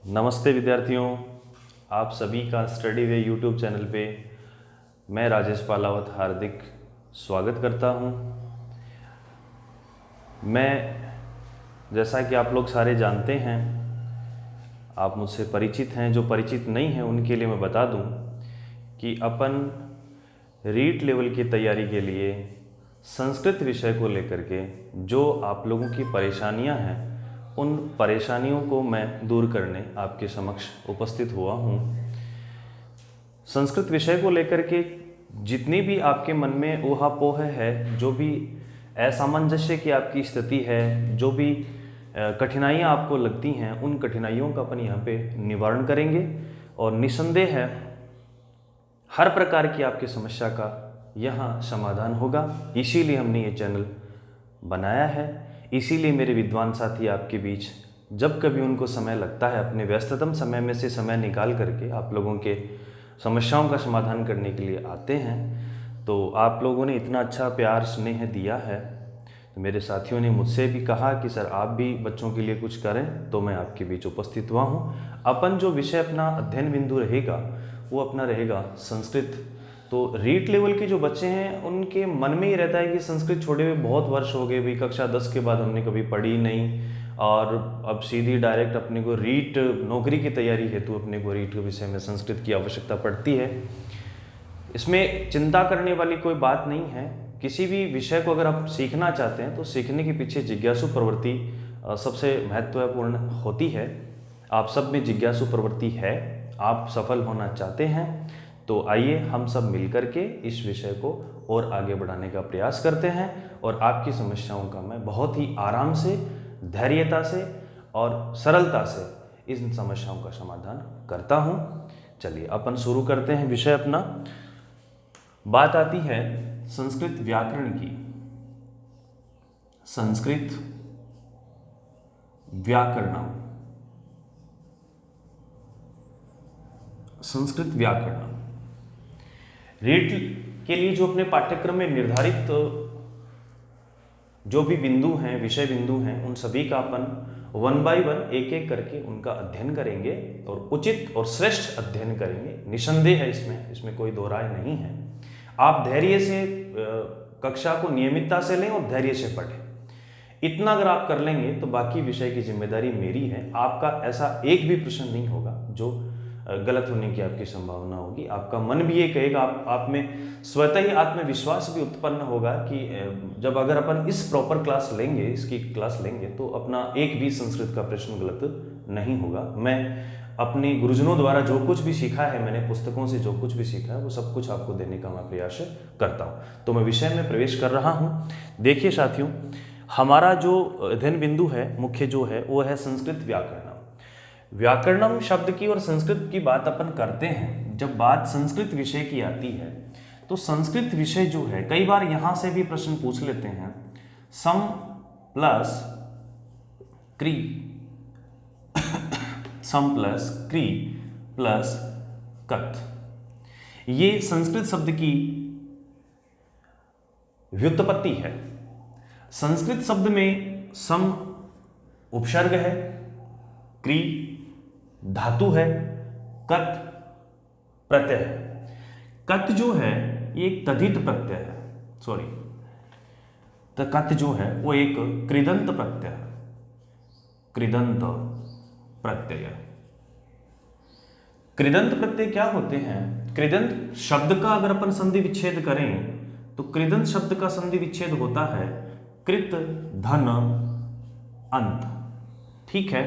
नमस्ते विद्यार्थियों, आप सभी का स्टडी वे यूट्यूब चैनल पे मैं राजेश पालावत हार्दिक स्वागत करता हूँ। मैं जैसा कि आप लोग सारे जानते हैं, आप मुझसे परिचित हैं, जो परिचित नहीं हैं उनके लिए मैं बता दूँ कि अपन रीट लेवल की तैयारी के लिए संस्कृत विषय को लेकर के जो आप लोगों की परेशानियां हैं उन परेशानियों को मैं दूर करने आपके समक्ष उपस्थित हुआ हूँ। संस्कृत विषय को लेकर के जितनी भी आपके मन में ऊहापोह है, जो भी असामंजस्य की आपकी स्थिति है, जो भी कठिनाइयाँ आपको लगती हैं, उन कठिनाइयों का अपन यहाँ पे निवारण करेंगे और निसंदेह है हर प्रकार की आपकी समस्या का यहाँ समाधान होगा। इसीलिए हमने ये चैनल बनाया है, इसीलिए मेरे विद्वान साथी आपके बीच जब कभी उनको समय लगता है अपने व्यस्ततम समय में से समय निकाल करके आप लोगों के समस्याओं का समाधान करने के लिए आते हैं। तो आप लोगों ने इतना अच्छा प्यार स्नेह दिया है, तो मेरे साथियों ने मुझसे भी कहा कि सर आप भी बच्चों के लिए कुछ करें, तो मैं आपके बीच उपस्थित हुआ हूँ। अपन जो विषय अपना अध्ययन बिंदु रहेगा वो अपना रहेगा संस्कृत। तो रीट लेवल के जो बच्चे हैं उनके मन में ही रहता है कि संस्कृत छोड़े हुए बहुत वर्ष हो गए, भाई कक्षा 10 के बाद हमने कभी पढ़ी नहीं और अब सीधी डायरेक्ट अपने को रीट नौकरी की तैयारी हेतु अपने को रीट के विषय में संस्कृत की आवश्यकता पड़ती है। इसमें चिंता करने वाली कोई बात नहीं है। किसी भी विषय को अगर आप सीखना चाहते हैं तो सीखने के पीछे जिज्ञासु प्रवृत्ति सबसे महत्वपूर्ण होती है। आप सब में जिज्ञासु प्रवृत्ति है, आप सफल होना चाहते हैं, तो आइए हम सब मिलकर के इस विषय को और आगे बढ़ाने का प्रयास करते हैं और आपकी समस्याओं का मैं बहुत ही आराम से, धैर्यता से और सरलता से इन समस्याओं का समाधान करता हूं। चलिए अपन शुरू करते हैं विषय अपना। बात आती है संस्कृत व्याकरण की। संस्कृत व्याकरणम, संस्कृत व्याकरण रीट के लिए जो अपने पाठ्यक्रम में निर्धारित जो भी बिंदु हैं, विषय बिंदु हैं, उन सभी का अपन 1 बाय 1 एक एक करके उनका अध्ययन करेंगे और उचित और श्रेष्ठ अध्ययन करेंगे। निसंदेह है, इसमें कोई दो राय नहीं है। आप धैर्य से कक्षा को नियमितता से लें और धैर्य से पढ़ें। इतना अगर आप कर लेंगे तो बाकी विषय की जिम्मेदारी मेरी है। आपका ऐसा एक भी प्रश्न नहीं होगा जो गलत होने की आपकी संभावना होगी। आपका मन भी ये कहेगा, आप में स्वतः ही आत्मविश्वास भी उत्पन्न होगा कि जब अगर अपन इस प्रॉपर क्लास लेंगे, इसकी क्लास लेंगे, तो अपना एक भी संस्कृत का प्रश्न गलत नहीं होगा। मैं अपने गुरुजनों द्वारा जो कुछ भी सीखा है, मैंने पुस्तकों से जो कुछ भी सीखा है, वो सब कुछ आपको देने का मैं प्रयास करता हूँ। तो मैं विषय में प्रवेश कर रहा हूँ। देखिए साथियों, हमारा जो अध्ययन बिंदु है मुख्य जो है वो है संस्कृत व्याकरण। व्याकरणम शब्द की और संस्कृत की बात अपन करते हैं। जब बात संस्कृत विषय की आती है तो संस्कृत विषय जो है, कई बार यहां से भी प्रश्न पूछ लेते हैं, सम प्लस क्री सम प्लस क्री प्लस कत, ये संस्कृत शब्द की व्युत्पत्ति है। संस्कृत शब्द में सम उपसर्ग है, क्री धातु है, कत प्रत्यय है। कत जो है ये एक तद्धित प्रत्यय है, सॉरी, तो कत जो है वो एक कृदंत प्रत्यय है। कृदंत प्रत्यय, कृदंत प्रत्यय क्या होते हैं? कृदंत शब्द का अगर अपन संधि विच्छेद करें तो कृदंत शब्द का संधि विच्छेद होता है कृत धन अंत, ठीक है।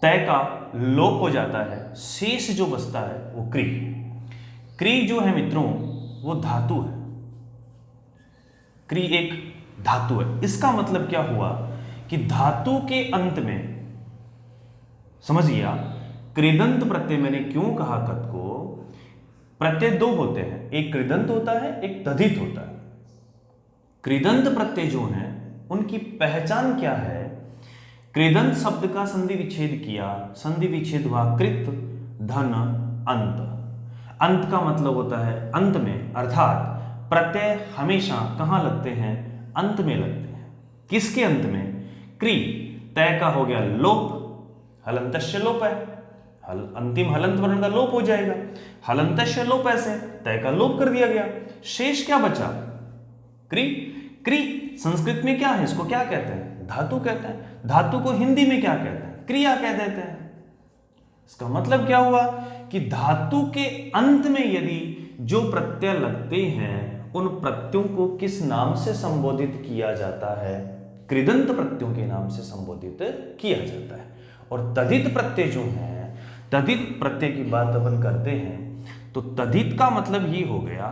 तय का लोप हो जाता है, शेष जो बचता है वो क्री। क्री जो है मित्रों वो धातु है। क्री एक धातु है। इसका मतलब क्या हुआ कि धातु के अंत में, समझिए आप, कृदंत प्रत्यय मैंने क्यों कहा कत को, प्रत्यय दो होते हैं, एक कृदंत होता है, एक तद्धित होता है। कृदंत प्रत्यय जो हैं उनकी पहचान क्या है? कृदंत शब्द का संधि विच्छेद किया, संधि विच्छेद हुआ कृत धन अंत। अंत का मतलब होता है अंत में, अर्थात प्रत्यय हमेशा कहां लगते हैं? अंत में लगते हैं। किसके अंत में? क्री, तय का हो गया लोप हलंतस्य लोप है, अंतिम हलंत वर्ण का लोप हो जाएगा। हलंतस्य लोप ऐसे तय का लोप कर दिया गया, शेष क्या बचा? क्री। क्री संस्कृत में क्या है, इसको क्या कहते हैं? धातु कहते हैं। धातु को हिंदी में क्या कहते हैं? क्रिया कह देते हैं। इसका मतलब क्या हुआ कि धातु के अंत में यदि जो प्रत्यय लगते हैं उन प्रत्ययों को किस नाम से संबोधित किया जाता है? कृदंत प्रत्ययों के नाम से संबोधित किया जाता है। और तदित प्रत्यय जो है, तदित प्रत्यय की बात अपन करते हैं तो तदित का मतलब ही हो गया,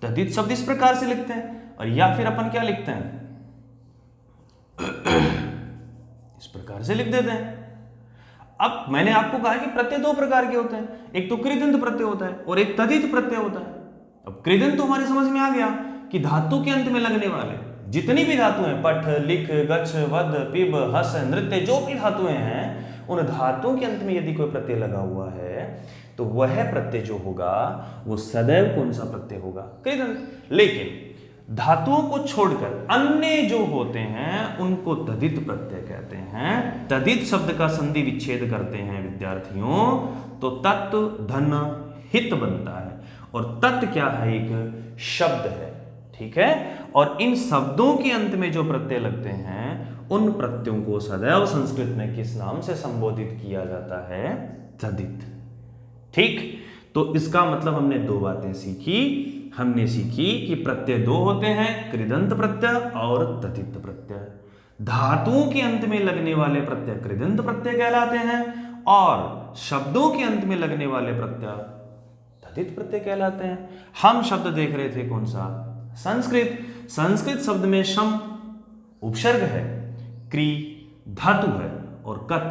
तदित शब्द इस प्रकार से लिखते हैं, और या फिर अपन क्या लिखते हैं? इस प्रकार से लिख देते हैं। अब मैंने आपको कहा कि प्रत्यय दो प्रकार के होते हैं, एक तो कृदंत प्रत्यय होता है और एक तदित प्रत्यय होता है। अब कृदंत तो हमारे समझ में आ गया कि धातु के अंत में लगने वाले जितनी भी धातुएं हैं, पठ, लिख, गच्छ, वद, पिब, हस, नृत्य, जो भी धातुएं हैं, उन धातुओं के अंत में यदि कोई प्रत्यय लगा हुआ है तो वह प्रत्यय जो होगा वो सदैव कौन सा प्रत्यय होगा? कृदंत। लेकिन धातुओं को छोड़कर अन्य जो होते हैं उनको तदित प्रत्यय कहते हैं। तदित शब्द का संधि विच्छेद करते हैं विद्यार्थियों तो तत्, धन, हित बनता है। और तत् क्या है? एक शब्द है, ठीक है। और इन शब्दों के अंत में जो प्रत्यय लगते हैं उन प्रत्ययों को सदैव संस्कृत में किस नाम से संबोधित किया जाता है? तदित। ठीक, तो इसका मतलब हमने दो बातें सीखी। हमने सीखी कि प्रत्यय दो होते हैं, कृदंत प्रत्यय और तदित प्रत्यय। धातुओं के अंत में लगने वाले प्रत्यय कृदंत प्रत्यय कहलाते हैं और शब्दों के अंत में लगने वाले प्रत्यय तदित प्रत्यय कहलाते हैं। हम शब्द देख रहे थे कौन सा? संस्कृत। संस्कृत शब्द में शम उपसर्ग है, क्री धातु है और कत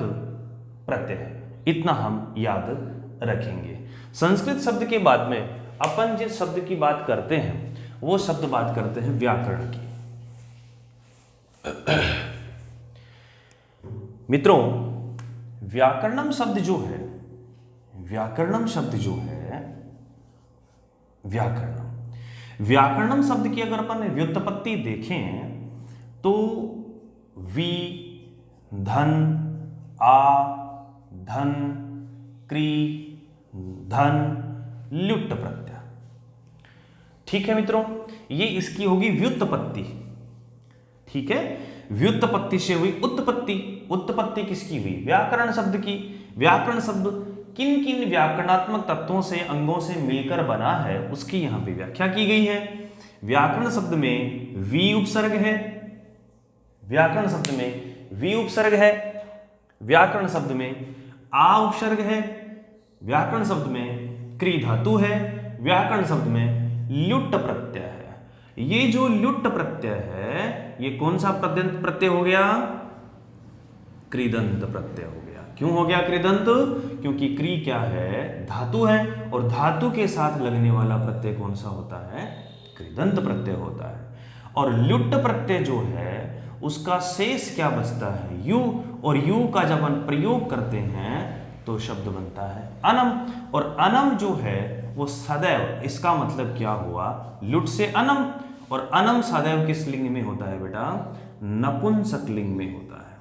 प्रत्यय है। इतना हम याद रखेंगे। संस्कृत शब्द के बाद में अपन जिस शब्द की बात करते हैं वो शब्द बात करते हैं व्याकरण की। मित्रों, व्याकरणम शब्द जो है, व्याकरणम शब्द जो है, व्याकरणम शब्द की अगर अपन व्युत्पत्ति देखें तो वी, धन, आ, धन, क्री, धन, ल्युट प्रत्यय। ठीक है मित्रों, ये इसकी होगी व्युत्पत्ति। ठीक है, व्युत्पत्ति से हुई उत्पत्ति। उत्पत्ति किसकी हुई? व्याकरण शब्द की। व्याकरण शब्द किन किन व्याकरणात्मक तत्वों से, अंगों से मिलकर बना है उसकी यहां पे व्याख्या की गई है। व्याकरण शब्द में वी उपसर्ग है, व्याकरण शब्द में वी उपसर्ग है, व्याकरण शब्द में आ उपसर्ग है, व्याकरण शब्द में क्री धातु है, व्याकरण शब्द में ल्युट प्रत्यय है। ये जो ल्युट प्रत्यय है ये कौन सा प्रत्यय हो गया? कृदंत प्रत्यय हो गया। क्यों हो गया कृदंत? क्योंकि क्री क्या है? धातु है, और धातु के साथ लगने वाला प्रत्यय कौन सा होता है? कृदंत प्रत्यय होता है। और ल्युट प्रत्यय जो है उसका शेष क्या बचता है? यू, और यू का जब हम प्रयोग करते हैं तो शब्द बनता है अनम। और अनम जो है वो सदैव, इसका मतलब क्या हुआ? लुट से अनम, और अनम सदैव किस लिंग में होता है बेटा? नपुंसक लिंग में होता है।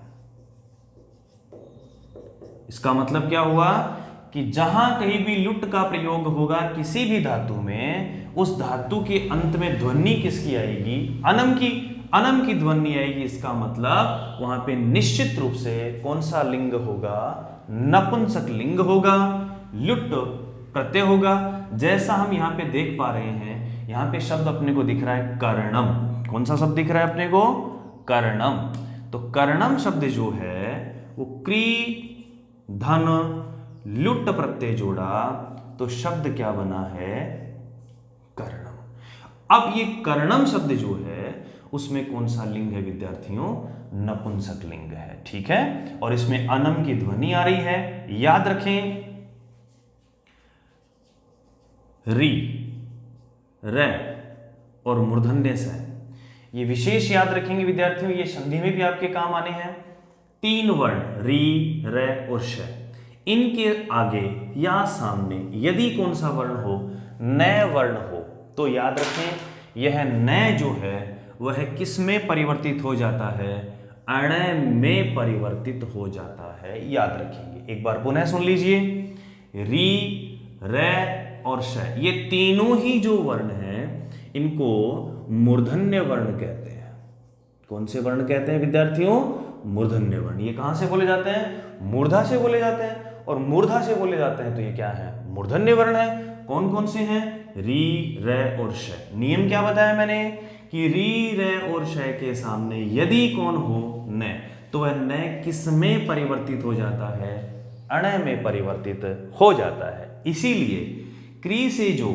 इसका मतलब क्या हुआ कि जहां कहीं भी लुट का प्रयोग होगा किसी भी धातु में, उस धातु के अंत में ध्वनि किसकी आएगी? अनम की। अनम की ध्वनि आएगी, इसका मतलब वहां पे निश्चित रूप से कौन सा लिंग होगा? नपुंसक लिंग होगा, लुट प्रत्यय होगा। जैसा हम यहाँ पे देख पा रहे हैं, यहाँ पे शब्द अपने को दिख रहा है कर्णम। कौन सा शब्द दिख रहा है अपने को? कर्णम। तो कर्णम शब्द जो है वो क्री, धन, लुट प्रत्यय जोड़ा तो शब्द क्या बना है? कर्णम। अब ये कर्णम शब्द जो है उसमें कौन सा लिंग है विद्यार्थियों? नपुंसक लिंग है। ठीक है, और इसमें अनम की ध्वनि आ रही है। याद रखें, री, रे और मूर्धन्य से, ये विशेष याद रखेंगे विद्यार्थियों, ये संधि में भी आपके काम आने हैं। तीन वर्ण री, रे और श, इनके आगे या सामने यदि कौन सा वर्ण हो? नए वर्ण हो तो याद रखें यह नए जो है वह किस में परिवर्तित हो जाता है? अणय में परिवर्तित हो जाता है। याद रखेंगे, एक बार पुनः सुन लीजिए। री, रे और श, ये तीनों ही जो वर्ण हैं इनको मूर्धन्य वर्ण कहते हैं। कौन से वर्ण कहते हैं विद्यार्थियों? मूर्धन्य वर्ण। ये कहां से बोले जाते हैं? मूर्धा से बोले जाते हैं। और मूर्धा से बोले जाते हैं तो ये क्या है? मूर्धन्य वर्ण है। कौन कौन से हैं? री, रे और श। नियम क्या बताया मैंने कि री, रे और श के सामने यदि कौन हो? न, तो वह न किस में परिवर्तित हो जाता है? अणय में परिवर्तित हो जाता है। इसीलिए क्री से जो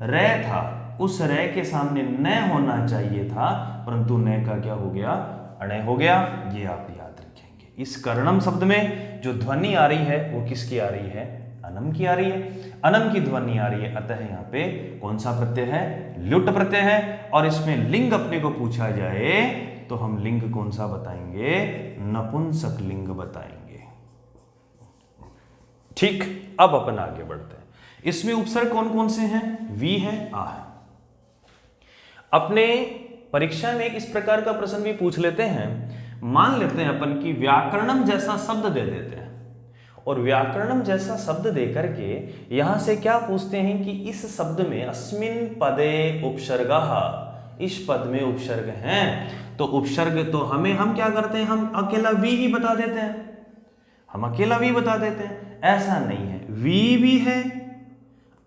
रे था उस रे के सामने न होना चाहिए था, परंतु न का क्या हो गया? अणय हो गया। ये आप याद रखेंगे। इस कर्णम शब्द में जो ध्वनि आ रही है वो किसकी आ रही है? अनम की आ रही है। अनम की ध्वनि आ रही है, अतः यहाँ पे कौन सा प्रत्यय है? ल्युट प्रत्यय है। और इसमें लिंग अपने को पूछा जाए तो हम लिंग कौन सा बताएंगे? नपुंसक लिंग बताएंगे। ठीक, अब अपन आगे बढ़ते हैं। इसमें उपसर्ग कौन कौन से हैं? वी है, आ है। अपने परीक्षा में इस प्रकार का प्रश्न भी पूछ लेते हैं। मान लेते हैं अपन की व्याकरणम जैसा शब्द दे देते हैं, और व्याकरणम जैसा शब्द दे करके यहां से क्या पूछते हैं कि इस शब्द में अस्मिन पदे उपसर्गः, इस पद में उपसर्ग हैं। तो उपसर्ग तो हम क्या करते हैं? हम अकेला वी ही बता देते हैं। हम अकेला वी बता देते हैं। ऐसा नहीं है, वी भी है,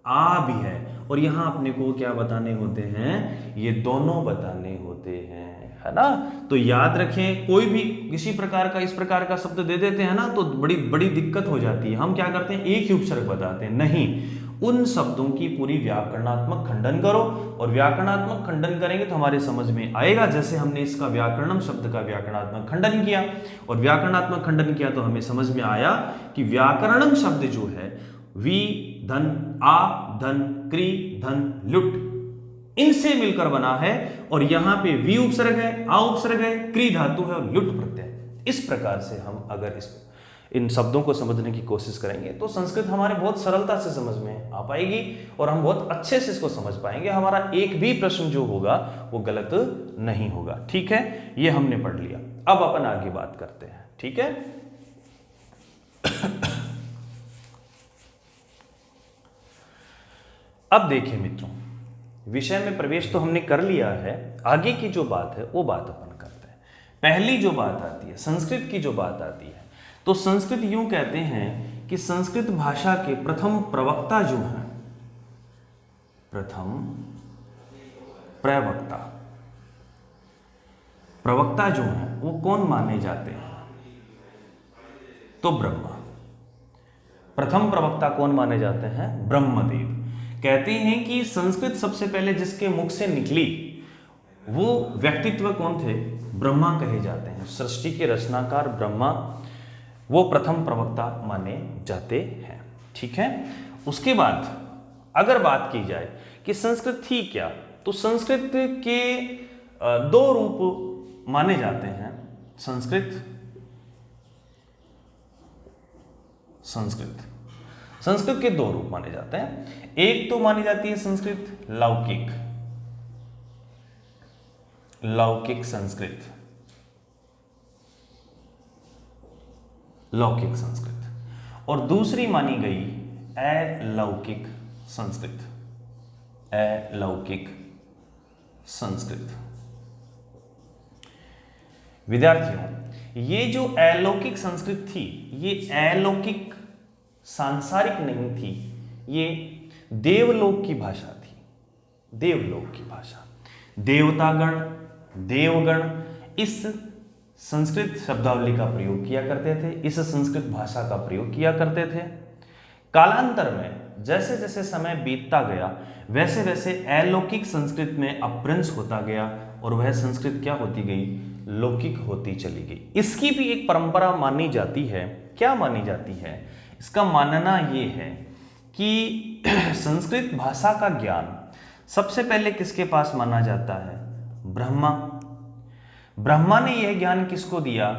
आ भी है, और यहां अपने को क्या बताने होते हैं? ये दोनों बताने होते हैं, है ना। तो याद रखें, कोई भी किसी प्रकार का इस प्रकार का शब्द दे देते हैं ना तो बड़ी बड़ी दिक्कत हो जाती है। हम क्या करते हैं? एक ही उपसर्ग बताते हैं। नहीं, उन शब्दों की पूरी व्याकरणात्मक खंडन करो, और व्याकरणात्मक खंडन करेंगे तो हमारे समझ में आएगा। जैसे हमने इसका व्याकरणम शब्द का व्याकरणात्मक खंडन किया, और व्याकरणात्मक खंडन किया तो हमें समझ में आया कि व्याकरणम शब्द जो है वी धन आ धन क्री धन लुट, इनसे मिलकर बना है। और यहां पे वी उपसर्ग है, आ उपसर्ग है, क्री धातु है और लुट प्रत्यय। इस प्रकार से हम अगर इन शब्दों को समझने की कोशिश करेंगे तो संस्कृत हमारे बहुत सरलता से समझ में आ पाएगी, और हम बहुत अच्छे से इसको समझ पाएंगे। हमारा एक भी प्रश्न जो होगा वो गलत नहीं होगा। ठीक है, ये हमने पढ़ लिया। अब अपन आगे बात करते हैं। ठीक है, अब देखिए मित्रों, विषय में प्रवेश तो हमने कर लिया है। आगे की जो बात है वो बात अपन करते हैं। पहली जो बात आती है संस्कृत की, जो बात आती है, तो संस्कृत यूं कहते हैं कि संस्कृत भाषा के प्रथम प्रवक्ता जो हैं, प्रथम प्रवक्ता, प्रवक्ता जो हैं वो कौन माने जाते हैं? तो ब्रह्मा। प्रथम प्रवक्ता कौन माने जाते हैं? ब्रह्मदेव। कहते हैं कि संस्कृत सबसे पहले जिसके मुख से निकली वो व्यक्तित्व कौन थे? ब्रह्मा कहे जाते हैं। सृष्टि के रचनाकार ब्रह्मा वो प्रथम प्रवक्ता माने जाते हैं। ठीक है, उसके बाद अगर बात की जाए कि संस्कृत थी क्या, तो संस्कृत के दो रूप माने जाते हैं। संस्कृत के दो रूप माने जाते हैं। एक तो मानी जाती है संस्कृत लौकिक, संस्कृत, लौकिक संस्कृत, और दूसरी मानी गई अलौकिक संस्कृत, अलौकिक संस्कृत। विद्यार्थियों, ये जो अलौकिक संस्कृत थी, ये अलौकिक सांसारिक नहीं थी, ये देवलोक की भाषा थी। देवलोक की भाषा, देवतागण, देवगण इस संस्कृत शब्दावली का प्रयोग किया करते थे, इस संस्कृत भाषा का प्रयोग किया करते थे। कालांतर में जैसे जैसे समय बीतता गया वैसे वैसे अलौकिक संस्कृत में अपभ्रंश होता गया, और वह संस्कृत क्या होती गई? लौकिक होती चली गई। इसकी भी एक परंपरा मानी जाती है। क्या मानी जाती है? इसका मानना ये है कि संस्कृत भाषा का ज्ञान सबसे पहले किसके पास माना जाता है? ब्रह्मा। ब्रह्मा ने यह ज्ञान किसको दिया?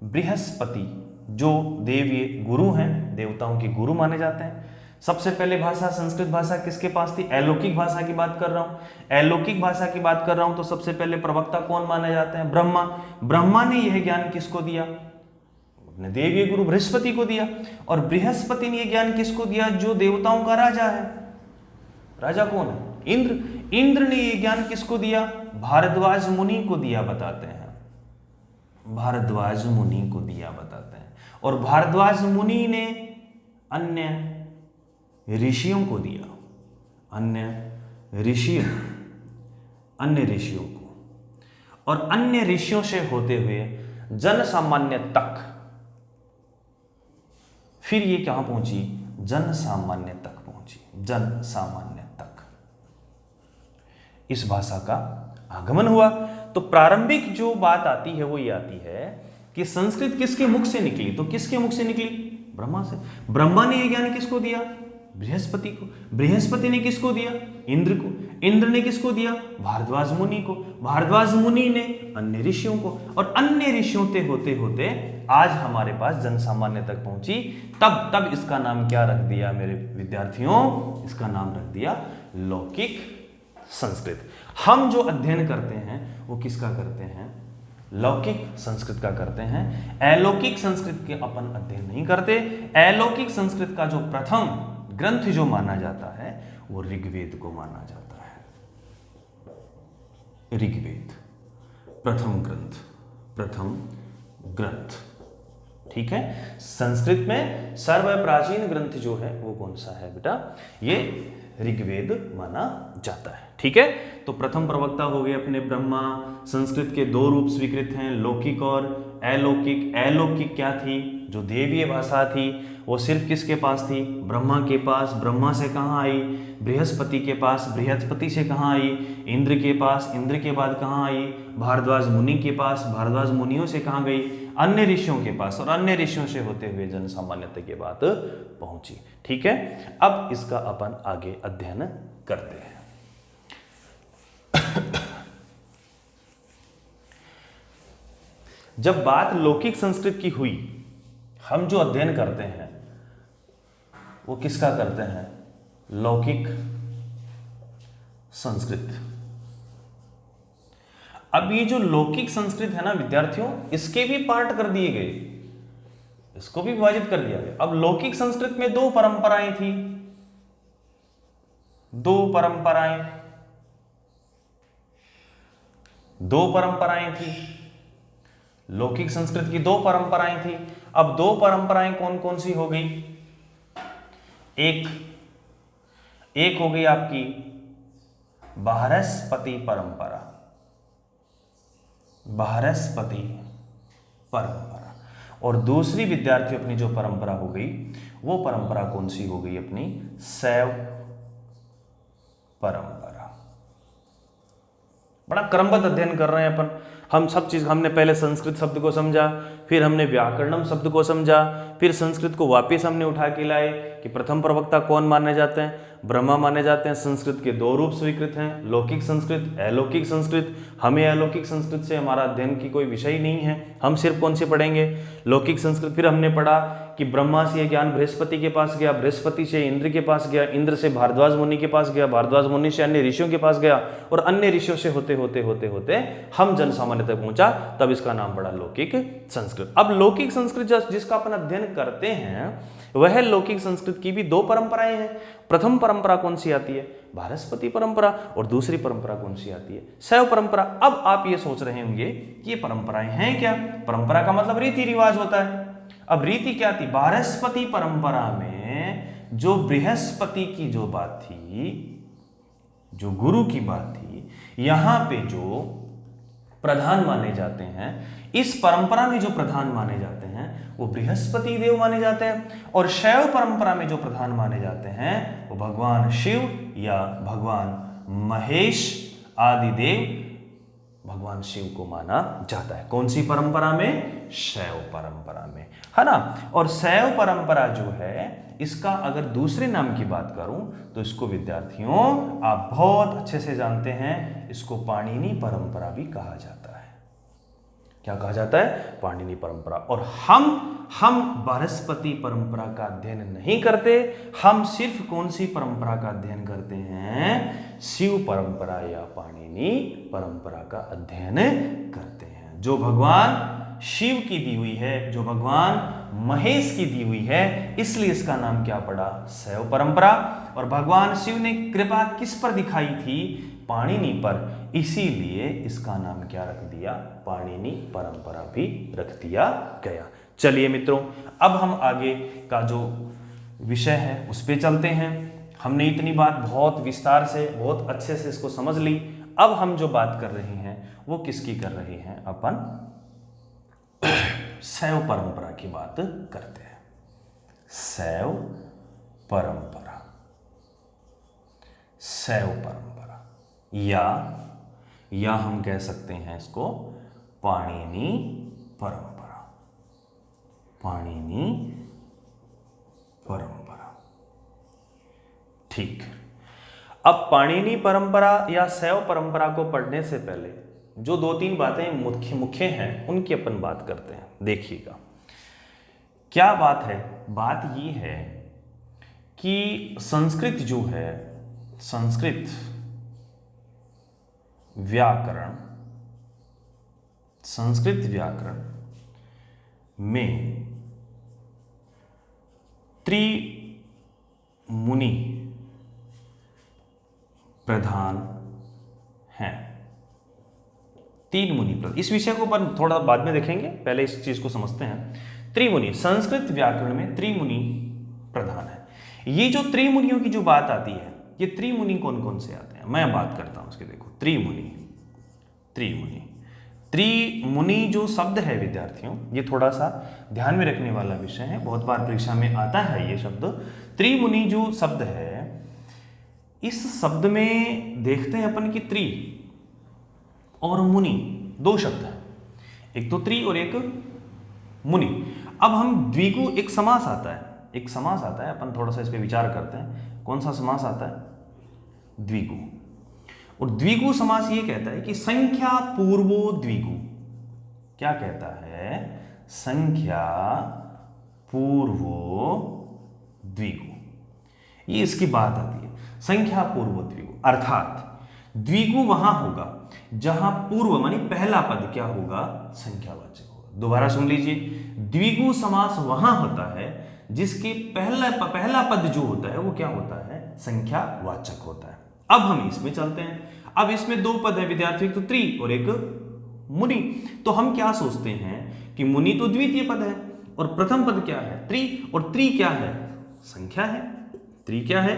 बृहस्पति, जो देवीय गुरु हैं, देवताओं के गुरु माने जाते हैं। सबसे पहले भाषा संस्कृत भाषा किसके पास थी? अलौकिक भाषा की बात कर रहा हूं, अलौकिक भाषा की बात कर रहा हूं। तो सबसे पहले प्रवक्ता कौन माने जाते हैं? ब्रह्मा। ब्रह्मा ने यह ज्ञान किसको दिया? अपने देवीय गुरु बृहस्पति को दिया। और बृहस्पति ने यह ज्ञान किसको दिया? जो देवताओं का राजा है। राजा कौन है? इंद्र। इंद्र ने यह ज्ञान किसको दिया? भारद्वाज मुनि को दिया, बताते हैं। भारद्वाज मुनि को दिया, बताते हैं। और भारद्वाज मुनि ने अन्य ऋषियों को दिया, अन्य ऋषियों को। और अन्य ऋषियों से होते हुए जन सामान्य तक, फिर ये कहां पहुंची? जन सामान्य तक पहुंची, जन सामान्य तक इस भाषा का आगमन हुआ। तो प्रारंभिक जो बात आती है वो ये आती है कि संस्कृत किसके मुख से निकली? तो किसके मुख से निकली? ब्रह्मा से। ब्रह्मा ने यह ज्ञान किसको दिया? बृहस्पति को। बृहस्पति ने किसको दिया? इंद्र को। इंद्र ने किसको दिया? भारद्वाज मुनि को। भारद्वाज मुनि ने अन्य ऋषियों को। और अन्य ऋषियों से होते होते आज हमारे पास जन सामान्य तक पहुंची। तब इसका नाम क्या रख दिया मेरे विद्यार्थियों? इसका नाम रख दिया लौकिक संस्कृत। हम जो अध्ययन करते हैं वो किसका करते हैं? लौकिक संस्कृत का करते हैं। अलौकिक संस्कृत के अपन अध्ययन नहीं करते। अलौकिक संस्कृत का जो प्रथम ग्रंथ जो माना जाता है वो ऋग्वेद को माना जाता है। ऋग्वेद प्रथम ग्रंथ। ठीक है। संस्कृत में सर्वप्राचीन ग्रंथ जो है वो कौन सा है बेटा? ये ऋग्वेद माना जाता है। ठीक है। तो प्रथम प्रवक्ता हो गए अपने ब्रह्मा। संस्कृत के दो रूप स्वीकृत हैं, लौकिक और अलौकिक। अलौकिक क्या थी? जो देवीय भाषा थी वो सिर्फ किसके पास थी? ब्रह्मा के पास। ब्रह्मा से कहाँ आई? बृहस्पति के पास। बृहस्पति से कहाँ आई? इंद्र के पास। इंद्र के बाद कहाँ आई? भारद्वाज मुनि के पास। भारद्वाज मुनियों से कहाँ गई? अन्य ऋषियों के पास। और अन्य ऋषियों से होते हुए जन सामान्यता के बात पहुंची। ठीक है। अब इसका अपन आगे अध्ययन करते हैं। जब बात लौकिक संस्कृत की हुई, हम जो अध्ययन करते हैं वो किसका करते हैं? लौकिक संस्कृत। अब ये जो लौकिक संस्कृत है ना विद्यार्थियों, इसके भी पार्ट कर दिए गए, इसको भी विभाजित कर दिया गया। अब लौकिक संस्कृत में दो परंपराएं थी। दो परंपराएं थी। लौकिक संस्कृत की दो परंपराएं थी। अब दो परंपराएं कौन कौन सी हो गई? एक हो गई आपकी बृहस्पति परंपरा। बृहस्पति परंपरा। और दूसरी विद्यार्थी अपनी जो परंपरा हो गई वो परंपरा कौन सी हो गई? अपनी शैव परंपरा। बड़ा क्रमबद्ध अध्ययन कर रहे हैं अपन। हम सब चीज, हमने पहले संस्कृत शब्द को समझा, फिर हमने व्याकरणम शब्द को समझा, फिर संस्कृत को वापस हमने उठा के लाए कि प्रथम प्रवक्ता कौन माने जाते हैं? ब्रह्मा माने जाते हैं। संस्कृत के दो रूप स्वीकृत हैं, लौकिक संस्कृत, अलौकिक संस्कृत। हमें अलौकिक संस्कृत से हमारा अध्ययन की कोई विषय नहीं है, हम सिर्फ कौन से पढ़ेंगे? लौकिक संस्कृत। फिर हमने पढ़ा कि ब्रह्मा से यह ज्ञान बृहस्पति के पास गया, बृहस्पति से इंद्र के पास गया, इंद्र से भारद्वाज मुनि के पास गया, भारद्वाज मुनि से अन्य ऋषियों के पास गया, और अन्य ऋषियों से होते होते होते होते हम जन सामान्य तक पहुंचा। तब इसका नाम पड़ा लौकिक संस्कृत। अब लौकिक संस्कृत जिसका अपन अध्ययन करते हैं वह लौकिक संस्कृत की भी दो परंपराएं हैं। प्रथम परंपरा कौन सी आती है? बृहस्पति परंपरा। और दूसरी परंपरा कौन सी आती है? शैव परंपरा। अब आप ये सोच रहे होंगे कि ये परंपराएं हैं क्या? परंपरा का मतलब रीति रिवाज होता है। अब रीति क्या थी? बृहस्पति परंपरा में जो बृहस्पति की जो बात थी, जो गुरु की बात थी, यहां पे जो प्रधान माने जाते हैं, इस परंपरा में जो प्रधान माने जाते हैं वो बृहस्पति देव माने जाते हैं। और शैव परंपरा में जो प्रधान माने जाते हैं वो भगवान शिव या भगवान महेश आदि देव, भगवान शिव को माना जाता है। कौन सी परंपरा में? शैव परंपरा में, है ना। और शैव परंपरा जो है, इसका अगर दूसरे नाम की बात करूं तो इसको विद्यार्थियों आप बहुत अच्छे से जानते हैं, इसको पाणिनि परंपरा भी कहा जाता है। क्या कहा जाता है? पाणिनि परंपरा। और हम बृहस्पति परंपरा का अध्ययन नहीं करते, हम सिर्फ कौन सी परंपरा का अध्ययन करते हैं? शिव परंपरा या पाणिनि परंपरा का अध्ययन करते हैं, जो भगवान शिव की दी हुई है, जो भगवान महेश की दी हुई है, इसलिए इसका नाम क्या पड़ा? शैव परंपरा। और भगवान शिव ने कृपा किस पर दिखाई थी? पाणिनि पर, इसीलिए इसका नाम क्या रख दिया? पाणिनि परंपरा भी रख दिया गया। चलिए मित्रों, अब हम आगे का जो विषय है उस पे चलते हैं। हमने इतनी बात बहुत विस्तार से, बहुत अच्छे से इसको समझ ली। अब हम जो बात कर रहे हैं वो किसकी कर रहे हैं? अपन शैव परंपरा की बात करते हैं। शैव परंपरा, शैव परंपरा, या हम कह सकते हैं इसको पाणिनि परंपरा, पाणिनि परंपरा। ठीक। अब पाणिनि परंपरा या शैव परंपरा को पढ़ने से पहले जो 2-3 बातें मुख्य हैं उनकी अपन बात करते हैं। देखिएगा क्या बात है। बात ये है कि संस्कृत जो है, संस्कृत व्याकरण, संस्कृत व्याकरण में त्रिमुनि प्रधान हैं। 3 मुनि प्रधान। इस विषय को अपन थोड़ा बाद में देखेंगे, पहले इस चीज को समझते हैं। त्रिमुनि, संस्कृत व्याकरण में त्रिमुनि प्रधान है। ये जो त्रिमुनियों की जो बात आती है, ये त्रिमुनि कौन कौन से आते हैं मैं बात करता हूं उसके। देखो त्रिमुनि, त्रिमुनि, त्रिमुनि जो शब्द है विद्यार्थियों, ये थोड़ा सा ध्यान में रखने वाला विषय है, बहुत बार परीक्षा में आता है ये शब्द। त्रिमुनि जो शब्द है, इस शब्द में देखते हैं अपन की त्रि और मुनि 2 शब्द हैं, एक तो त्रि और एक मुनि। अब हम द्विगु, एक समास आता है, एक समास आता है, अपन थोड़ा सा इस पे विचार करते हैं। कौन सा समास आता है? द्विगु। और द्विगु समास ये कहता है कि संख्या पूर्वो द्विगु। क्या कहता है? संख्या पूर्वो द्विगु। ये इसकी बात आती है, संख्या पूर्व द्विगु। अर्थात द्विगु वहां होगा जहां पूर्व मानी पहला पद क्या होगा? संख्यावाचक होगा। दोबारा सुन लीजिए, द्विगु समास वहां होता है जिसके पहला पद जो होता है वो क्या होता है? संख्यावाचक होता है। अब हम इसमें चलते हैं। अब इसमें 2 पद है विद्यार्थी, तो त्रि और एक मुनि। तो हम क्या सोचते हैं कि मुनि तो द्वितीय पद है और प्रथम पद क्या है? त्रि। और त्रि क्या है? संख्या है। त्रि क्या है?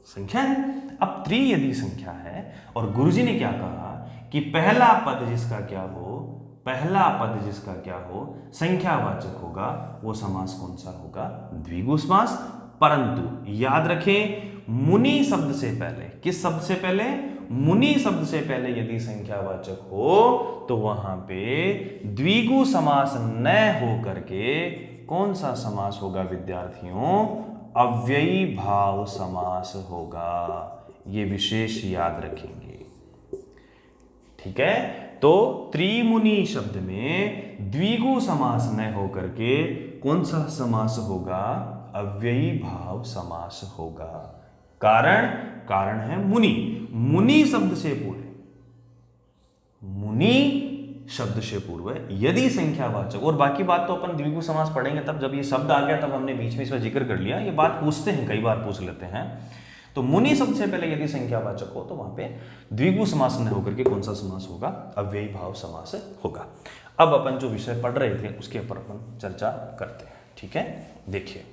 संख्या है। अब त्रि यदि संख्या है और गुरुजी ने क्या कहा कि पहला पद जिसका क्या हो, पहला पद जिसका क्या हो, संख्यावाचक होगा, वो समास कौन सा होगा? द्विगु समास। परंतु याद रखें, मुनि शब्द से पहले, किस शब्द से पहले? मुनि शब्द से पहले यदि संख्यावाचक हो तो वहां पे द्विगु समास न हो करके कौन सा समास होगा विद्यार्थियों? अव्ययी भाव समास होगा। ये विशेष याद रखेंगे, ठीक है। तो त्रिमुनि शब्द में द्विगु समास न हो करके कौन सा समास होगा? अव्ययी भाव समास होगा। कारण है मुनि। मुनि शब्द से पूर्व, मुनि शब्द से पूर्व यदि संख्यावाचक, और बाकी बात तो अपन द्विगु समास पढ़ेंगे तब, जब ये शब्द आ गया तब हमने बीच में इसमें जिक्र कर लिया। ये बात पूछते हैं, कई बार पूछ लेते हैं। तो मुनि शब्द से पहले यदि संख्यावाचक हो तो वहां पे द्विगु समास न होकर के कौन सा समास होगा? अव्ययी भाव समास होगा। अब अपन जो विषय पढ़ रहे थे उसके ऊपर अपन चर्चा करते हैं, ठीक है। देखिए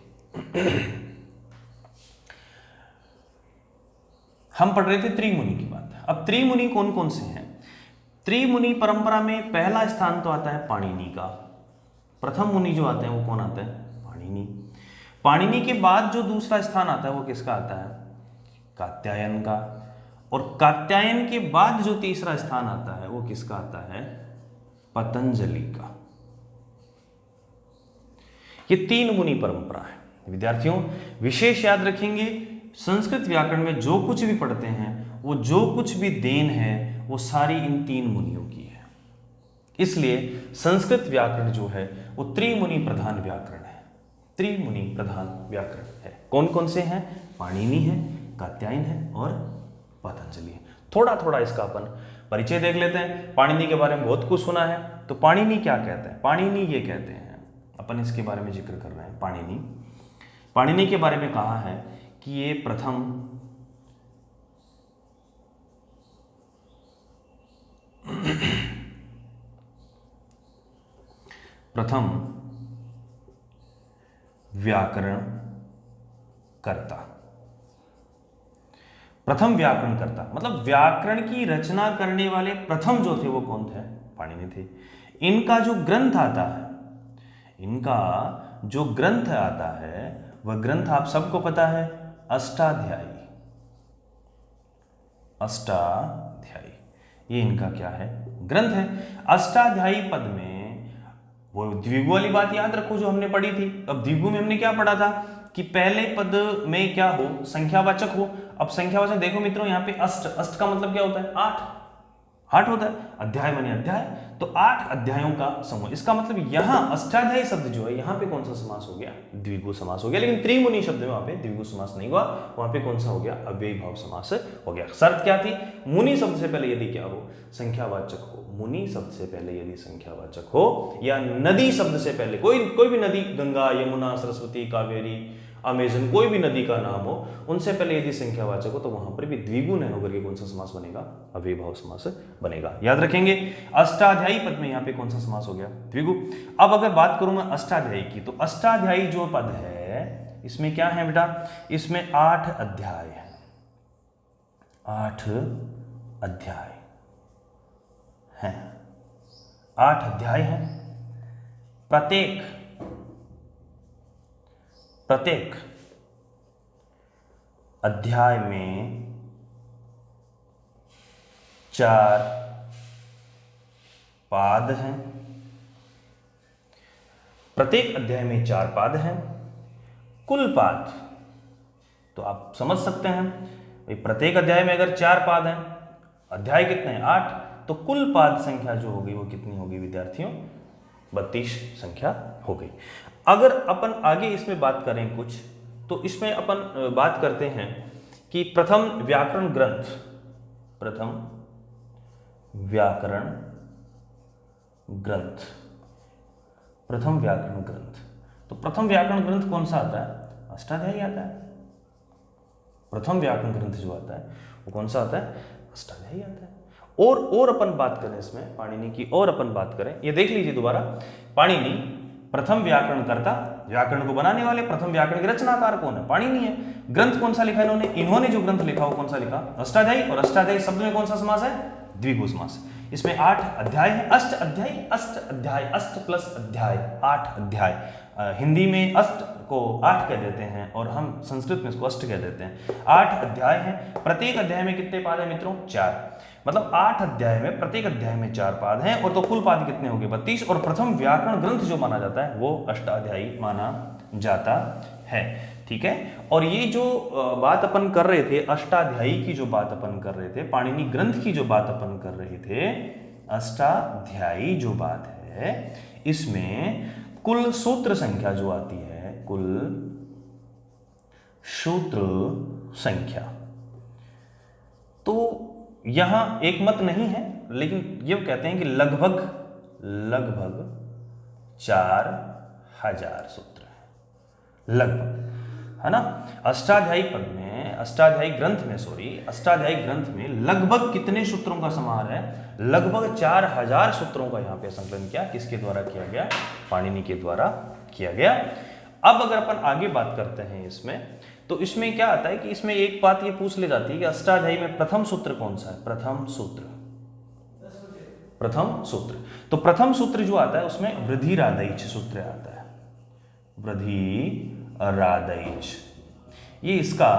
हम पढ़ रहे थे त्रिमुनि की बात। अब त्रिमुनि कौन कौन से हैं? त्रिमुनि परंपरा में पहला स्थान तो आता है पाणिनि का। प्रथम मुनि जो आते हैं वो कौन आता है? पाणिनि। पाणिनि के बाद जो दूसरा स्थान आता है वो किसका आता है? कात्यायन का। और कात्यायन के बाद जो तीसरा स्थान आता है वो किसका आता है? पतंजलि का। ये 3 मुनि परंपरा है विद्यार्थियों। विशेष याद रखेंगे, संस्कृत व्याकरण में जो कुछ भी पढ़ते हैं, वो जो कुछ भी देन है वो सारी इन 3 मुनियों की है। इसलिए संस्कृत व्याकरण जो है वो त्रिमुनि प्रधान व्याकरण है, त्रिमुनि प्रधान व्याकरण है। कौन कौन से हैं? पाणिनि है, कात्यायन है और पतंजलि है। थोड़ा थोड़ा इसका अपन परिचय देख लेते हैं। पाणिनि के बारे में बहुत कुछ सुना है, तो पाणिनि क्या कहते हैं? पाणिनि ये कहते हैं, अपन इसके बारे में जिक्र कर रहे हैं। पाणिनि के बारे में कहा है कि ये प्रथम व्याकरण कर्ता, प्रथम व्याकरण कर्ता मतलब व्याकरण की रचना करने वाले प्रथम जो थे वो कौन थे? पाणिनि थे। इनका जो ग्रंथ आता है, वह ग्रंथ आप सबको पता है, अष्टाध्यायी। ये इनका क्या है? ग्रंथ है। अष्टाध्यायी पद में वो द्विगु वाली बात याद रखो जो हमने पढ़ी थी। अब द्विगु में हमने क्या पढ़ा था कि पहले पद में क्या हो? संख्यावाचक हो। अब संख्यावाचक देखो मित्रों, यहाँ पे अष्ट का मतलब क्या होता है? 8 होता है। अध्याय माने अध्याय, तो 8 अध्यायों का समूह। इसका मतलब यहाँ अष्टाध्यायी शब्द जो है यहाँ पे कौन सा समास हो गया? द्विगु समास हो गया। लेकिन त्रिमुनि शब्द में वहां पे द्विगु समास नहीं हुआ, वहां पे कौन सा हो गया? अव्ययी भाव समास हो गया। शर्त क्या थी? मुनि शब्द से पहले यदि क्या हो? संख्यावाचक हो। मुनि शब्द से पहले यदि संख्यावाचक हो, या नदी शब्द से पहले कोई भी नदी, गंगा, यमुना, सरस्वती, कावेरी, अमेजन, कोई भी नदी का नाम हो, उनसे पहले यदि संख्यावाचक हो तो वहां पर भी द्विगु नहीं होकर के कौन सा समास बनेगा? अव्ययी भाव समास बनेगा। याद रखेंगे। अष्टाध्यायी पद में यहाँ पे कौन सा समास हो गया? द्विगु। अब अगर बात करूं मैं अष्टाध्यायी की, तो अष्टाध्यायी जो पद है इसमें क्या है बेटा? इसमें 8 अध्याय है। 8 अध्याय हैं। 8 अध्याय हैं। प्रत्येक अध्याय में 4 पाद हैं। प्रत्येक अध्याय में 4 पाद हैं। कुल पाद तो आप समझ सकते हैं भाई, प्रत्येक अध्याय में अगर 4 पाद हैं, अध्याय कितने हैं? 8, तो कुल पाद संख्या जो होगी वो कितनी होगी विद्यार्थियों? 32 संख्या हो गई। अगर अपन आगे इसमें बात करें कुछ, तो इसमें अपन बात करते हैं कि प्रथम व्याकरण ग्रंथ, तो प्रथम व्याकरण ग्रंथ कौन सा आता है? अष्टाध्यायी आता है। प्रथम व्याकरण ग्रंथ जो आता है वो कौन सा आता है? अष्टाध्यायी आता है। और अपन बात करें इसमें पाणिनि की, और अपन बात करें, ये देख लीजिए दोबारा। पाणिनि प्रथम व्याकरण कर्ता, व्याकरण को बनाने वाले, प्रथम व्याकरण के रचनाकार कौन है? पाणिनि है। ग्रंथ कौन सा लिखा इन्होंने जो ग्रंथ लिखा वो कौन सा लिखा? अष्टाध्यायी। और अष्टाध्यायी शब्द में कौन सा समास है? द्विगु समास। इसमें 8 अध्याय है। अष्ट अध्याय, अष्ट प्लस अध्याय, 8 अध्याय। हिंदी में अष्ट को 8 कह देते हैं और हम संस्कृत में इसको अष्ट कह देते हैं। 8 अध्याय हैं। प्रत्येक अध्याय में कितने पाद है मित्रों? 4। मतलब 8 अध्याय में, प्रत्येक अध्याय में 4 पाद हैं, और तो कुल पाद कितने हो गए? 32। और प्रथम व्याकरण ग्रंथ जो माना जाता है वो अष्टाध्यायी माना जाता है। ठीक है। और ये जो बात अपन कर रहे थे, अष्टाध्यायी की जो बात अपन कर रहे थे, पाणिनि ग्रंथ की जो बात अपन कर रहे थे, अष्टाध्यायी जो बात है, इसमें कुल सूत्र संख्या जो आती है, कुल सूत्र संख्या, तो यहां एक मत नहीं है, लेकिन ये कहते हैं कि लगभग 4000 सूत्र है, लगभग, है ना। अष्टाध्यायी पद में, अष्टाध्यायी ग्रंथ में लगभग कितने सूत्रों का समाहार है? लगभग 4000 सूत्रों का यहाँ पे संकलन किया। किसके द्वारा किया गया? पाणिनि के द्वारा किया गया। अब अगर अपन आगे बात करते हैं इसमें, तो इसमें क्या आता है कि इसमें एक बात ये पूछ ली जाती है कि अष्टाध्यायी में प्रथम सूत्र कौन सा है? प्रथम सूत्र। तो प्रथम सूत्र जो आता है उसमें वृद्धिरादैच सूत्र आता है, वृद्धिरादैच, ये इसका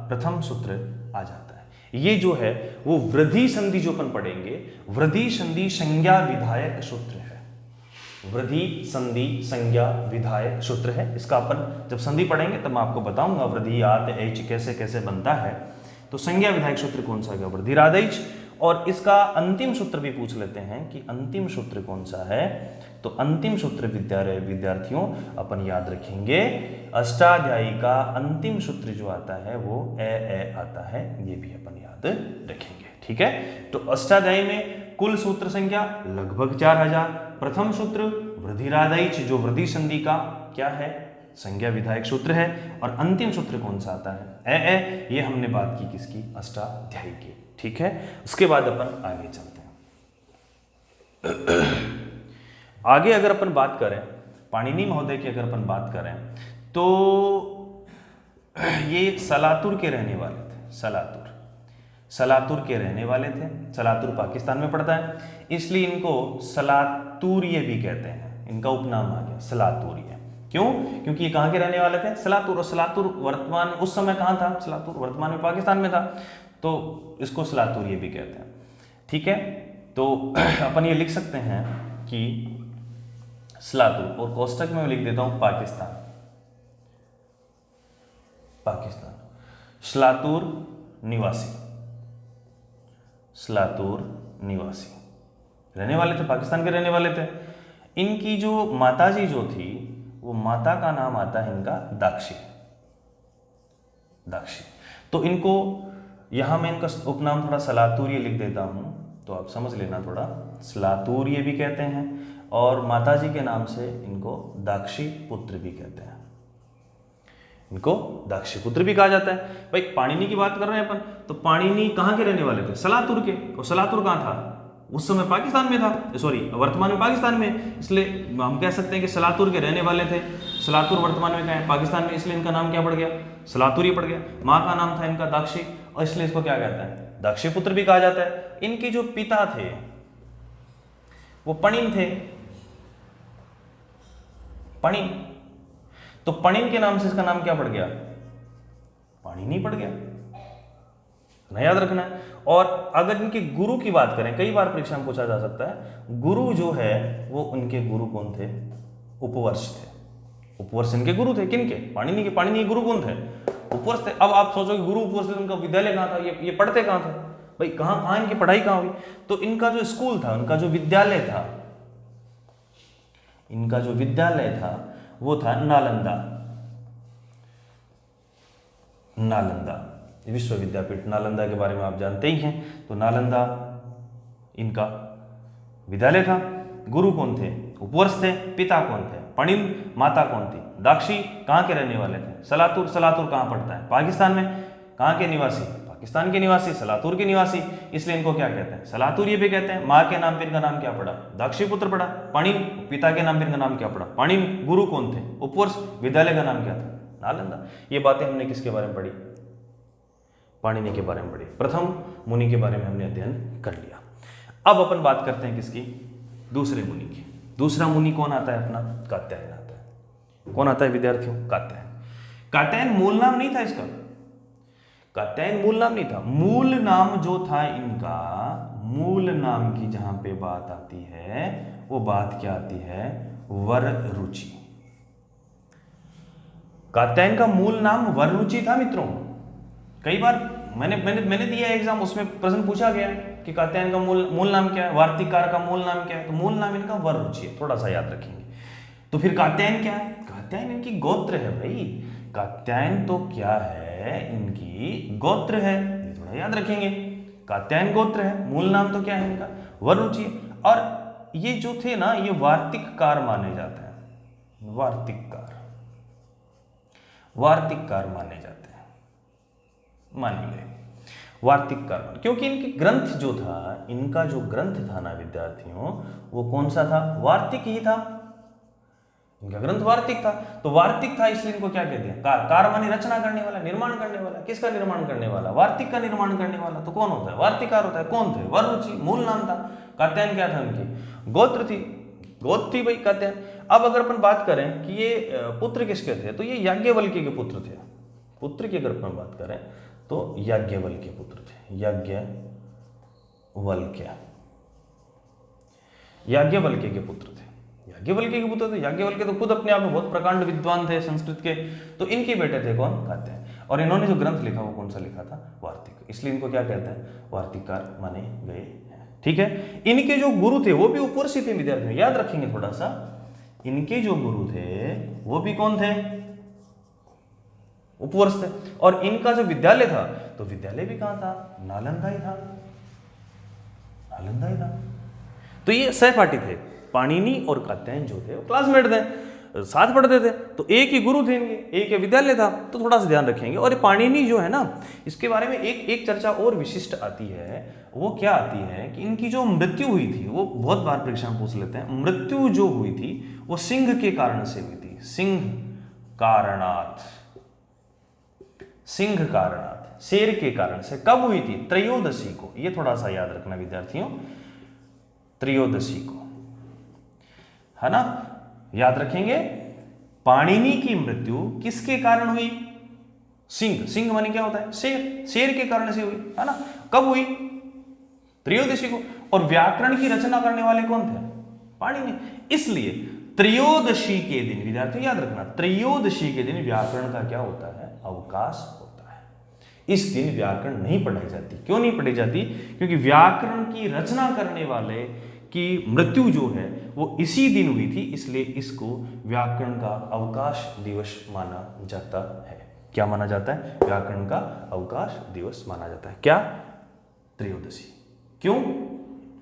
प्रथम सूत्र आ जाता है। ये जो है वो वृद्धि संधि जो अपन पढ़ेंगे, वृद्धि संधि संज्ञा विधायक सूत्र है। वृद्धि संधि संज्ञा विधायक सूत्र है। इसका अपन जब संधि पढ़ेंगे तब मैं आपको बताऊंगा वृद्धि आत एच कैसे कैसे बनता है। तो संज्ञा विधायक सूत्र कौन सा है? वृद्धिरादैच। और इसका अंतिम सूत्र भी पूछ लेते हैं कि अंतिम सूत्र कौन सा है। तो अंतिम सूत्र विद्यार्थियों अपन याद रखेंगे, अष्टाध्यायी का अंतिम सूत्र जो आता है वो ए आता है, ये भी अपन याद रखेंगे। ठीक है, तो अष्टाध्यायी में कुल सूत्र संख्या लगभग 4000। प्रथम सूत्र वृद्धिरादैच, जो वृद्धि संधि का क्या है, संज्ञा विधायक सूत्र है। और अंतिम सूत्र कौन सा आता है, ए। ये हमने बात की किसकी, अष्टाध्यायी की। ठीक है, उसके बाद अपन आगे चलते हैं। आगे अगर अपन बात करें पाणिनि महोदय की, अगर अपन बात करें तो ये सलातुर के रहने वाले थे। सलातुर के रहने वाले थे। सलातुर पाकिस्तान में पड़ता है, इसलिए इनको सलातूरिये भी कहते हैं। इनका उपनाम आ गया सलातूरिये। क्यों? क्योंकि ये कहाँ के रहने वाले थे, सलातुर। और सलातुर वर्तमान उस समय कहाँ था, सलातुर वर्तमान में पाकिस्तान में था, तो इसको सलातूरिये भी कहते हैं। ठीक है, तो अपन ये लिख सकते हैं कि सलातुर, और कोष्टक में मैं लिख देता हूं पाकिस्तान। सलातुर निवासी रहने वाले थे, पाकिस्तान के रहने वाले थे। इनकी जो माताजी जो थी, वो माता का नाम आता है इनका दाक्षी। तो इनको यहां मैं इनका उपनाम थोड़ा सलातूरिये लिख देता हूं, तो आप समझ लेना थोड़ा। सलातूरिये भी कहते हैं और माताजी के नाम से इनको दाक्षी पुत्र भी कहते हैं। इनको दाक्षी पुत्र भी कहा जाता है। भाई पाणिनि की बात कर रहे हैं अपन, तो पाणिनि कहाँ के रहने वाले थे, सलातुर के। और सलातुर कहाँ था, उस समय पाकिस्तान में था, सॉरी वर्तमान में पाकिस्तान में। इसलिए हम कह सकते हैं कि सलातुर के रहने वाले थे। सलातुर वर्तमान में कहाँ है, पाकिस्तान में, इसलिए इनका नाम क्या पड़ गया, सलातुरी पड़ गया। माँ का नाम था इनका दाक्षी, और इसलिए इसको क्या कहता है, दाक्षी पुत्र भी कहा जाता है। इनके जो पिता थे वो पणिन थे, पणिन। तो पणिन के नाम से इसका नाम क्या पड़ गया, पाणिनि पड़ गया ना, याद रखना है। और अगर इनके गुरु की बात करें, कई बार परीक्षा में पूछा जा सकता है, गुरु जो है वो उनके गुरु कौन थे, उपवर्ष थे। उपवर्ष इनके गुरु थे, किनके, पाणिनि के। पाणिनि के गुरु कौन थे, उपवर्ष थे। अब आप सोचो कि गुरु उपवर्ष थे, उनका विद्यालय कहाँ था, ये पढ़ते कहाँ थे भाई, कहाँ इनकी पढ़ाई कहाँ हुई। तो इनका जो स्कूल था, उनका जो विद्यालय था, इनका जो विद्यालय था वो था नालंदा। विश्व विद्यापीठ नालंदा के बारे में आप जानते ही हैं। तो नालंदा इनका विद्यालय था। गुरु कौन थे, उपवर्ष थे। पिता कौन थे, पणिन। माता कौन थी, दाक्षी। कहाँ के रहने वाले थे, सलातुर। सलातुर कहाँ पड़ता है, पाकिस्तान में। कहाँ के निवासी, पाकिस्तान के निवासी, सलातुर के निवासी, इसलिए इनको क्या कहते हैं, सलातुर ये भी कहते हैं। माँ के नाम पे इनका नाम क्या पड़ा, दाक्षीपुत्र पड़ा। पणिन, पिता के नाम पे इनका नाम क्या पड़ा, पणिन। गुरु कौन थे, उपवर्ष। विद्यालय का नाम क्या था, नालंदा। ये बातें हमने किसके बारे में पढ़ी, पाणिनि के बारे में पढ़ी। प्रथम मुनि के बारे में हमने अध्ययन कर लिया। अब अपन बात करते हैं किसकी, दूसरे मुनि की। दूसरा मुनि कौन आता है अपना, कात्यायन आता है। कौन आता है विद्यार्थियों, कात्यायन। कात्यायन मूल नाम नहीं था इसका, कात्यायन मूल नाम नहीं था। मूल नाम जो था इनका, मूल नाम की जहां पे बात आती है वो बात क्या आती है, वररुचि। कात्यायन का मूल नाम वररुचि था मित्रों। कई बार मैंने दिया एग्जाम, उसमें प्रश्न पूछा गया कि कात्यायन का मूल नाम क्या है, वार्तिककार का मूल नाम क्या है। तो मूल नाम इनका वररुचि है, थोड़ा सा याद रखेंगे। तो फिर कात्यायन क्या है, कात्यायन इनकी गोत्र है भाई। कात्यायन तो क्या है, इनकी गोत्र है, ये थोड़ा याद रखेंगे। कात्यायन गोत्र है, मूल नाम तो क्या है इनका, वररुचि। और ये जो थे ना, ये वार्तिककार माने जाते हैं। वार्तिककार माने जाते हैं, मानिए वार्तिककार। क्योंकि इनके ग्रंथ जो था, इनका जो ग्रंथ था ना विद्यार्थियों, वो कौन सा था, वार्तिक ही था। इनका ग्रंथ वार्तिक था। तो वार्तिक था इसलिए इनको क्या कहते हैं, कार माने रचना करने वाला, निर्माण करने वाला। किसका निर्माण करने वाला, वार्तिक का निर्माण करने वाला। तो कौन होता है, वार्तिककार होता है। कौन थे, वररुचि, मूल नाम था। कात्यायन क्या था, उनकी गोत्र थी, गोत्र थी भाई कात्यायन। अब अगर अपन बात करें कि ये पुत्र किसके थे, तो ये याज्ञवल्क्य के पुत्र थे। पुत्र की अगर अपन बात करें तो याज्ञवल्क्य के पुत्र थे, याज्ञवल्क्य के पुत्र थे। याज्ञवल्क्य के पुत्र थे। याज्ञवल्क्य तो खुद अपने आप में बहुत प्रकांड विद्वान थे संस्कृत के, तो इनके बेटे थे कौन? कात्यायन। और इन्होंने जो ग्रंथ लिखा वो कौन सा लिखा था? वार्तिक, इसलिए इनको क्या कहते हैं? वार्तिककार माने गए हैं। ठीक है, इनके जो गुरु थे वो भी उपवर्षी थे विद्यार्थियों, याद रखेंगे थोड़ा सा। इनके जो गुरु थे वो भी कौन थे? उपवर्ष थे। और इनका जो विद्यालय था, तो विद्यालय भी कहां था? नालंदा ही था, नालंदा ही था। तो ये सहपाठी थे, पाणिनि और कात्यायन जो थे वो क्लासमेट थे, साथ पढ़ते थे, तो एक ही गुरु थे इनके, एक ही विद्यालय था, तो थोड़ा सा ध्यान रखेंगे। और ये पाणिनि जो है ना, इसके बारे में एक चर्चा और विशिष्ट आती है। वो क्या आती है कि इनकी जो मृत्यु हुई थी, वो बहुत बार परीक्षा में पूछ लेते हैं, मृत्यु जो हुई थी वो सिंह के कारण से हुई थी। सिंह कारणात्, सिंह कारणात्, शेर के कारण से। कब हुई थी? त्रयोदशी को। ये थोड़ा सा याद रखना विद्यार्थियों, त्रयोदशी को, है ना, याद रखेंगे। पाणिनि की मृत्यु किसके कारण हुई? सिंह, सिंह माने क्या होता है? शेर, शेर के कारण से हुई, है ना। कब हुई? त्रयोदशी को। और व्याकरण की रचना करने वाले कौन थे? पाणिनि। इसलिए त्रयोदशी के दिन, विद्यार्थियों याद रखना, त्रयोदशी के दिन व्याकरण का क्या होता है? अवकाश होता है। इस दिन व्याकरण नहीं पढ़ाई जाती। क्यों नहीं पढ़ी जाती? क्योंकि व्याकरण की रचना करने वाले की मृत्यु जो है वो इसी दिन हुई थी, इसलिए इसको व्याकरण का अवकाश दिवस माना जाता है। क्या माना जाता है? व्याकरण का अवकाश दिवस माना जाता है। क्या? त्रयोदशी। क्यों?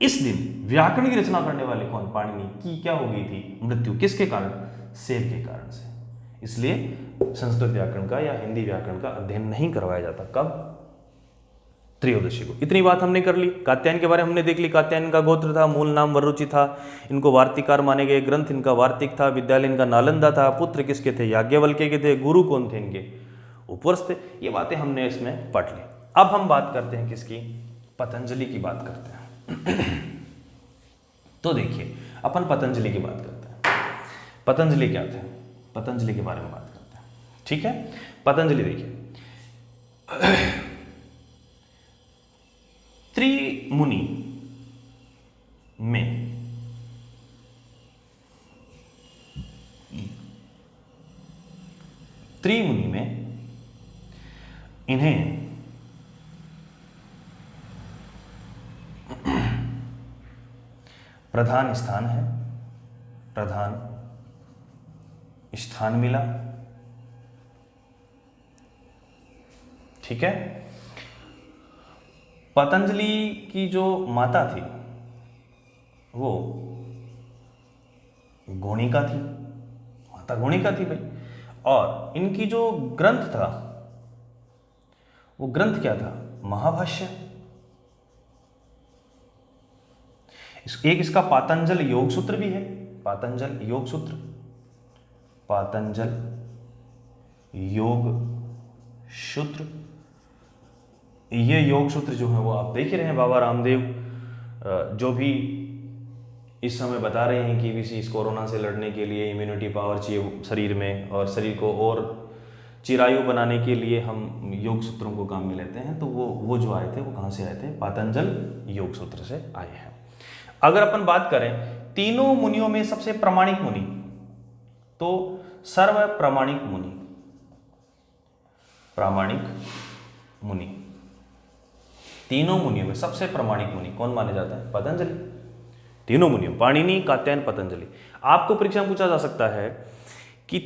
इस दिन व्याकरण की रचना करने वाले कौन? पाणिनि की क्या हो गई थी? मृत्यु। किसके कारण? शेर के कारण से। इसलिए संस्कृत व्याकरण का या हिंदी व्याकरण का अध्ययन नहीं करवाया जाता। कब? त्रयोदशी को। इतनी बात हमने कर ली। कात्यायन के बारे में हमने देख ली, कात्यायन का गोत्र था, मूल नाम वरुचि था, इनको वार्तिकार माने गए, ग्रंथ इनका वार्तिक था, विद्यालय इनका नालंदा था, पुत्र किसके थे? याज्ञवल्क्य के थे, गुरु कौन थे इनके? उपवर्ष थे। ये बातें हमने इसमें पढ़ ली। अब हम बात करते हैं किसकी? पतंजलि की बात करते हैं। तो देखिए, अपन पतंजलि की बात करते हैं। पतंजलि क्या थे? पतंजलि के बारे में बात करते हैं। ठीक है, पतंजलि देखिए, त्रिमुनि में इन्हें प्रधान स्थान है, प्रधान स्थान मिला। ठीक है, पतंजलि की जो माता थी वो गोणिका थी, माता गोणिका थी भाई। और इनकी जो ग्रंथ था वो ग्रंथ क्या था? महाभाष्य। एक इसका पातंजल योग सूत्र भी है, पातंजल योग सूत्र, पातंजल योग सूत्र। ये योग सूत्र जो है वो आप देख ही रहे हैं, बाबा रामदेव जो भी इस समय बता रहे हैं कि इस कोरोना से लड़ने के लिए इम्यूनिटी पावर चाहिए शरीर में, और शरीर को और चिरायु बनाने के लिए हम योग सूत्रों को काम में लेते हैं। तो वो जो आए थे वो कहाँ से आए थे? पातंजल योग सूत्र से आए हैं। अगर अपन बात करें तीनों मुनियों में सबसे प्रामाणिक मुनि, तो सर्व प्रामाणिक मुनि, प्रामाणिक मुनि, तीनों मुनियों में सबसे प्रामाणिक मुनि कौन माने जाता है? पतंजलि। तीनों मुनियों, पाणिनि, कात्यायन, पतंजलि। आपको परीक्षा में पूछा जा सकता है कि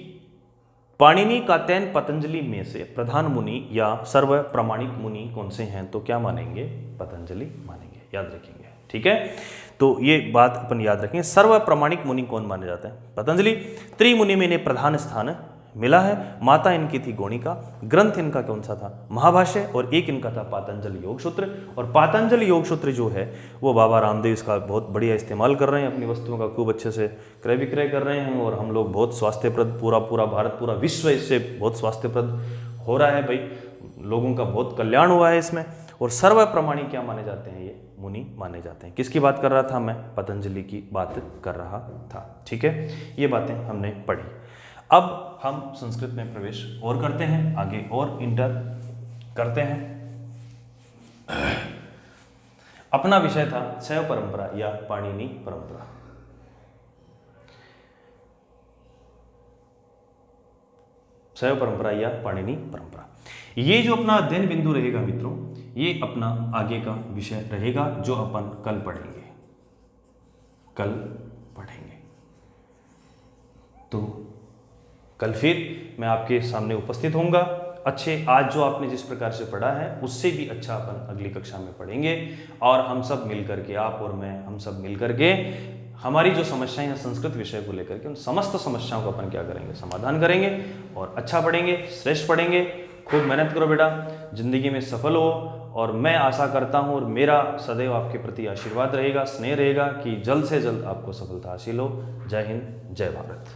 पाणिनि, कात्यायन, पतंजलि में से प्रधान मुनि या सर्व प्रामाणिक मुनि कौन से हैं? तो क्या मानेंगे? पतंजलि मानेंगे, याद रखेंगे। ठीक है, तो ये बात अपन याद रखेंगे। सर्व प्रामाणिक मुनि कौन माने जाते हैं? पतंजलि। त्रिमुनि में इन्हें प्रधान स्थान मिला है। माता इनकी थी गोणिका, ग्रंथ इनका कौन सा था? महाभाष्य, और एक इनका था पातंजल योग सूत्र। और पातंजल योग सूत्र जो है वो बाबा रामदेव इसका बहुत बढ़िया इस्तेमाल कर रहे हैं, अपनी वस्तुओं का खूब अच्छे से क्रय विक्रय कर रहे हैं, और हम लोग बहुत स्वास्थ्यप्रद, पूरा भारत, पूरा विश्व इससे बहुत स्वास्थ्यप्रद हो रहा है भाई, लोगों का बहुत कल्याण हुआ है इसमें। और सर्व प्रामाणिक क्या माने जाते हैं? ये मुनि माने जाते हैं। किसकी बात कर रहा था मैं? पतंजलि की बात कर रहा था। ठीक है, ये बातें हमने पढ़ी। अब हम संस्कृत में प्रवेश और करते हैं, आगे और इंटर करते हैं। अपना विषय था शैव परंपरा या पाणिनि परंपरा। शैव परंपरा या पाणिनि परंपरा। ये जो अपना अध्ययन बिंदु रहेगा मित्रों, ये अपना आगे का विषय रहेगा जो अपन कल पढ़ेंगे। तो कल फिर मैं आपके सामने उपस्थित होऊंगा। आज जो आपने जिस प्रकार से पढ़ा है उससे भी अच्छा अपन अगली कक्षा में पढ़ेंगे, और हम सब मिल करके, आप और मैं, हम सब मिल करके हमारी जो समस्याएं हैं संस्कृत विषय को लेकर के, उन समस्त समस्याओं को अपन क्या करेंगे, समाधान करेंगे और अच्छा पढ़ेंगे, श्रेष्ठ पढ़ेंगे। खूब मेहनत करो बेटा, जिंदगी में सफल हो, और मैं आशा करता हूँ और मेरा सदैव आपके प्रति आशीर्वाद रहेगा, स्नेह रहेगा कि जल्द से जल्द आपको सफलता हासिल हो। जय हिंद, जय भारत।